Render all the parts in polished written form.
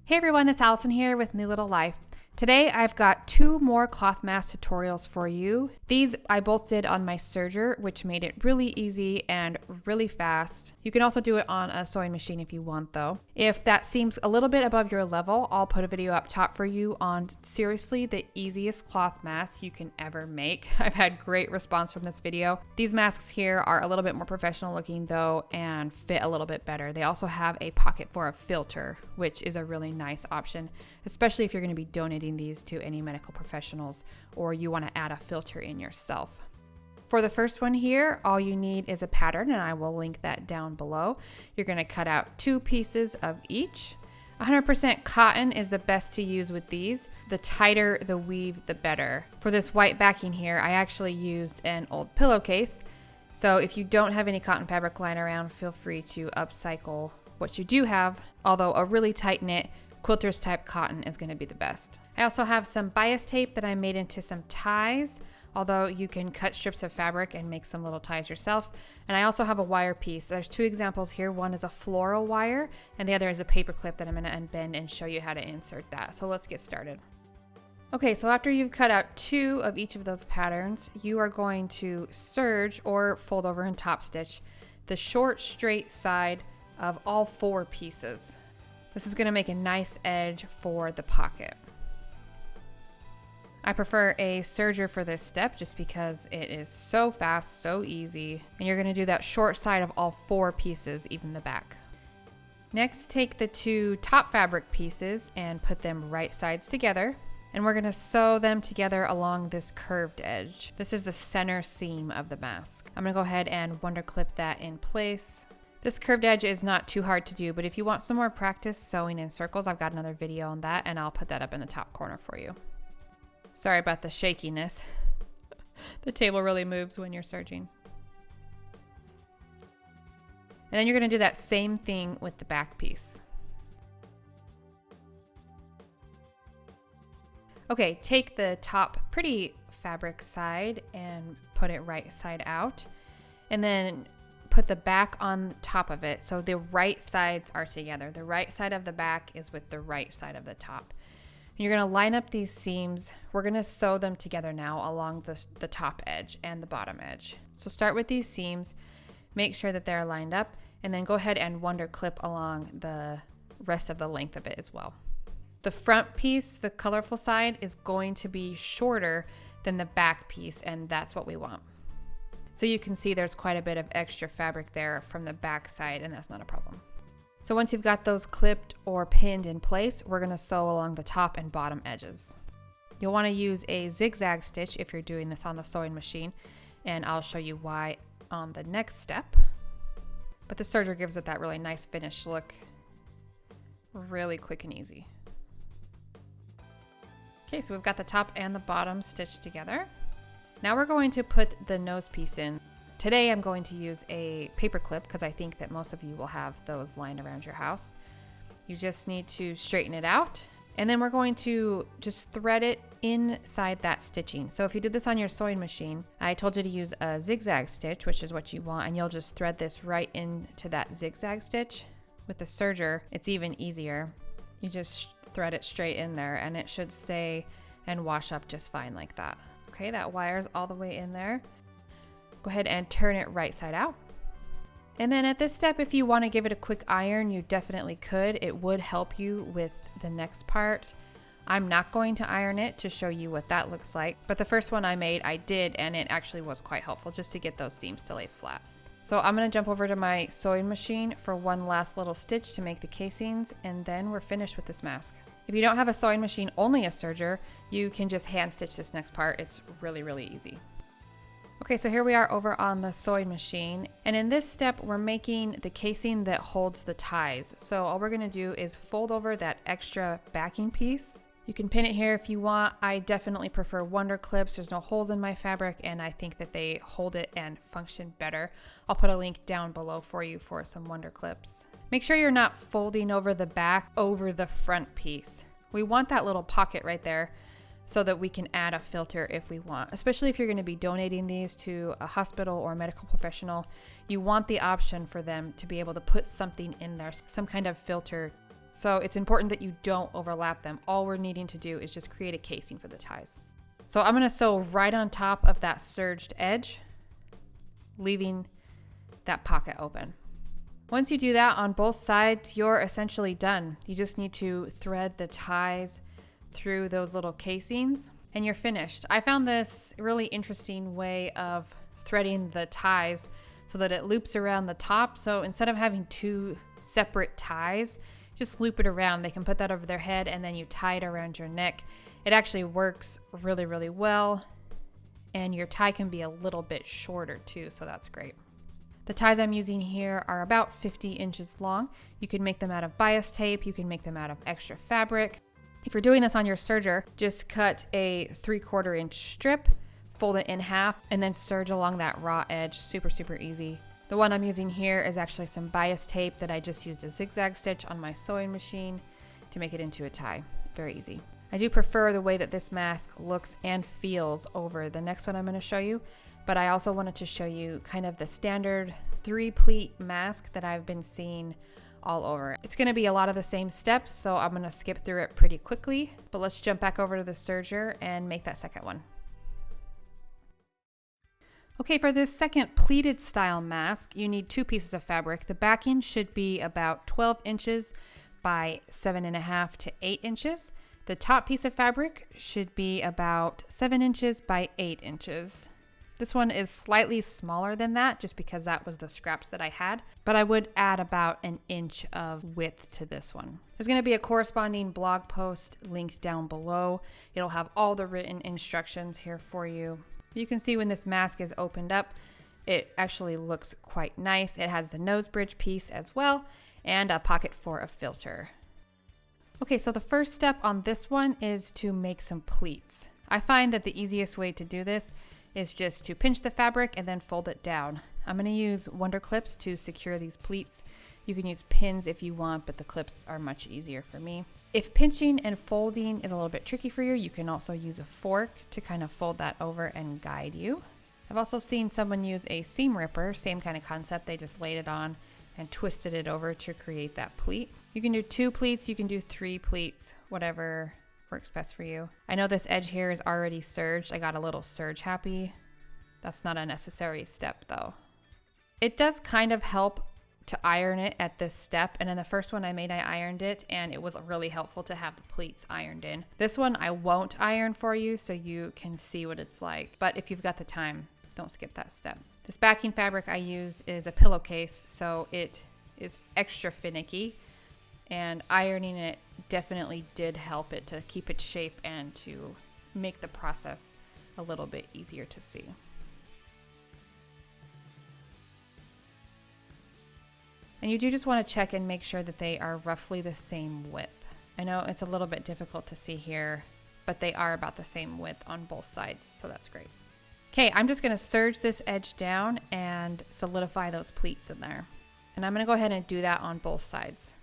Hey everyone, it's Allison here with New Little Life. Today I've got 2 more cloth mask tutorials for you. These I both did on my serger, which made it really easy and really fast. You can also do it on a sewing machine if you want though. If that seems a little bit above your level, I'll put a video up top for you on seriously the easiest cloth mask you can ever make. I've had great response from this video. These masks here are a little bit more professional looking though and fit a little bit better. They also have a pocket for a filter, which is a really nice option, especially if you're going to be donating these to any medical professionals or you want to add a filter in yourself. For the first one here, all you need is a pattern, and I will link that down below. You're going to cut out 2 pieces of each. 100% cotton is the best to use with these. The tighter the weave, the better. For this white backing here, I actually used an old pillowcase. So if you don't have any cotton fabric lying around, feel free to upcycle what you do have, although a really tight knit quilters type cotton is going to be the best. I also have some bias tape that I made into some ties, although you can cut strips of fabric and make some little ties yourself. And I also have a wire piece. There's 2 examples here. One is a floral wire and the other is a paper clip that I'm going to unbend and show you how to insert that. So let's get started. Okay, so after you've cut out 2 of each of those patterns, you are going to serge or fold over and top stitch the short straight side of all 4 pieces. This is going to make a nice edge for the pocket. I prefer a serger for this step just because it is so fast, so easy, and you're going to do that short side of all 4 pieces, even the back. Next, take the 2 top fabric pieces and put them right sides together, and we're going to sew them together along this curved edge. This is the center seam of the mask. I'm going to go ahead and wonder clip that in place. This curved edge is not too hard to do, but if you want some more practice sewing in circles, I've got another video on that and I'll put that up in the top corner for you. Sorry about the shakiness. The table really moves when you're serging. And then you're going to do that same thing with the back piece. Okay, take the top pretty fabric side and put it right side out. And then put the back on top of it so the right sides are together. The right side of the back is with the right side of the top. And you're going to line up these seams. We're going to sew them together now along the top edge and the bottom edge. So start with these seams, make sure that they're lined up, and then go ahead and wonder clip along the rest of the length of it as well. The front piece, the colorful side, is going to be shorter than the back piece, and that's what we want. So you can see there's quite a bit of extra fabric there from the back side, and that's not a problem. So once you've got those clipped or pinned in place, we're going to sew along the top and bottom edges. You'll want to use a zigzag stitch if you're doing this on the sewing machine, and I'll show you why on the next step. But the serger gives it that really nice finished look, really quick and easy. Okay, so we've got the top and the bottom stitched together. Now we're going to put the nose piece in. Today I'm going to use a paper clip because I think that most of you will have those lying around your house. You just need to straighten it out, and then we're going to just thread it inside that stitching. So if you did this on your sewing machine, I told you to use a zigzag stitch, which is what you want, and you'll just thread this right into that zigzag stitch. With the serger, it's even easier. You just thread it straight in there and it should stay and wash up just fine like that. Okay, that wire's all the way in there. Go ahead and turn it right side out. And then at this step, if you want to give it a quick iron, you definitely could. It would help you with the next part. I'm not going to iron it to show you what that looks like, but the first one I made, I did, and it actually was quite helpful just to get those seams to lay flat. So I'm going to jump over to my sewing machine for one last little stitch to make the casings, and then we're finished with this mask. If you don't have a sewing machine, only a serger, you can just hand stitch this next part. It's really, really easy. Okay, so here we are over on the sewing machine, and in this step we're making the casing that holds the ties. So all we're going to do is fold over that extra backing piece. You can pin it here if you want. I definitely prefer wonder clips. There's no holes in my fabric and I think that they hold it and function better. I'll put a link down below for you for some wonder clips. Make sure you're not folding over the back over the front piece. We want that little pocket right there so that we can add a filter if we want, especially if you're going to be donating these to a hospital or a medical professional. You want the option for them to be able to put something in there, some kind of filter, So it's important that you don't overlap them. All we're needing to do is just create a casing for the ties. So I'm going to sew right on top of that serged edge, leaving that pocket open. Once you do that on both sides, you're essentially done. You just need to thread the ties through those little casings and you're finished. I found this really interesting way of threading the ties so that it loops around the top. So instead of having two separate ties, just loop it around. They can put that over their head and then you tie it around your neck. It actually works really, really well. And your tie can be a little bit shorter too, so that's great. The ties I'm using here are about 50 inches long. You can make them out of bias tape. You can make them out of extra fabric. If you're doing this on your serger, just cut a 3/4 inch strip, fold it in half, and then serge along that raw edge. Super, super easy. The one I'm using here is actually some bias tape that I just used a zigzag stitch on my sewing machine to make it into a tie. Very easy. I do prefer the way that this mask looks and feels over the next one I'm going to show you, but I also wanted to show you kind of the standard 3-pleat mask that I've been seeing all over. It's going to be a lot of the same steps, so I'm going to skip through it pretty quickly, but let's jump back over to the serger and make that second one. Okay, for this second pleated style mask, you need 2 pieces of fabric. The backing should be about 12 inches by 7.5 to 8 inches. The top piece of fabric should be about 7 inches by 8 inches. This one is slightly smaller than that just because that was the scraps that I had, but I would add about an inch of width to this one. There's going to be a corresponding blog post linked down below. It'll have all the written instructions here for you. You can see when this mask is opened up, it actually looks quite nice. It has the nose bridge piece as well and a pocket for a filter. Okay, so the first step on this one is to make some pleats. I find that the easiest way to do this is just to pinch the fabric and then fold it down. I'm going to use Wonder Clips to secure these pleats. You can use pins if you want, but the clips are much easier for me. If pinching and folding is a little bit tricky for you, you can also use a fork to kind of fold that over and guide you. I've also seen someone use a seam ripper, same kind of concept. They just laid it on and twisted it over to create that pleat. You can do 2 pleats, you can do 3 pleats, whatever works best for you. I know this edge here is already serged. I got a little serge happy. That's not a necessary step though. It does kind of help to iron it at this step, and in the first one I made, I ironed it and it was really helpful to have the pleats ironed in. This one I won't iron for you so you can see what it's like, but if you've got the time, don't skip that step. This backing fabric I used is a pillowcase, so it is extra finicky, and ironing it definitely did help it to keep its shape and to make the process a little bit easier to see. And you do just want to check and make sure that they are roughly the same width. I know it's a little bit difficult to see here, but they are about the same width on both sides, so that's great. Okay, I'm just going to serge this edge down and solidify those pleats in there. And I'm going to go ahead and do that on both sides.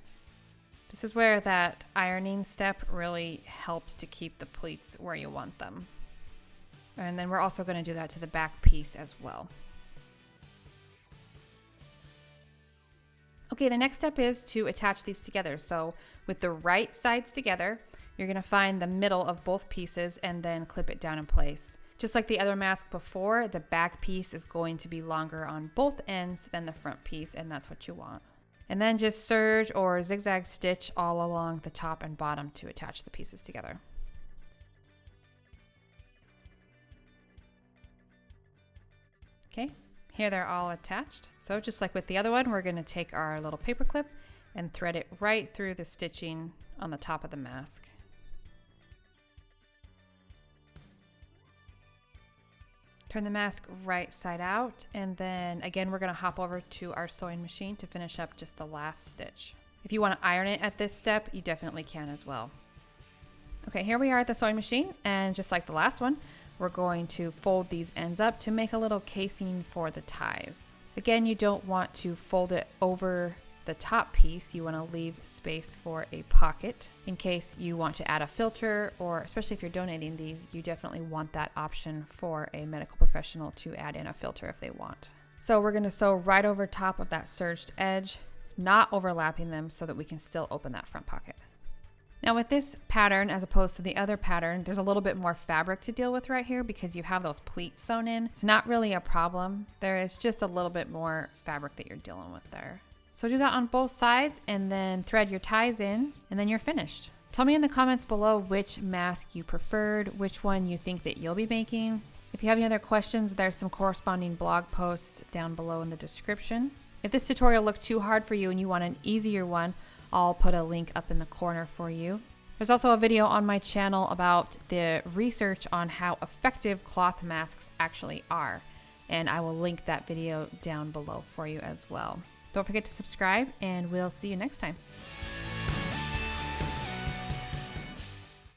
This is where that ironing step really helps to keep the pleats where you want them. And then we're also going to do that to the back piece as well. Okay, the next step is to attach these together. So with the right sides together, you're going to find the middle of both pieces and then clip it down in place. Just like the other mask before, the back piece is going to be longer on both ends than the front piece, and that's what you want. And then just serge or zigzag stitch all along the top and bottom to attach the pieces together. Okay, here they're all attached. So just like with the other one, we're going to take our little paper clip and thread it right through the stitching on the top of the mask. Turn the mask right side out, and then again we're going to hop over to our sewing machine to finish up just the last stitch. If you want to iron it at this step, you definitely can as well. Okay, here we are at the sewing machine, and just like the last one, we're going to fold these ends up to make a little casing for the ties. Again, you don't want to fold it over the top piece. You want to leave space for a pocket in case you want to add a filter, or especially if you're donating these, you definitely want that option for a medical professional to add in a filter if they want. So we're going to sew right over top of that serged edge, not overlapping them so that we can still open that front pocket. Now with this pattern, as opposed to the other pattern, there's a little bit more fabric to deal with right here because you have those pleats sewn in. It's not really a problem. There is just a little bit more fabric that you're dealing with there. So do that on both sides and then thread your ties in and then you're finished. Tell me in the comments below which mask you preferred, which one you think that you'll be making. If you have any other questions, there's some corresponding blog posts down below in the description. If this tutorial looked too hard for you and you want an easier one, I'll put a link up in the corner for you. There's also a video on my channel about the research on how effective cloth masks actually are, and I will link that video down below for you as well. Don't forget to subscribe, and we'll see you next time.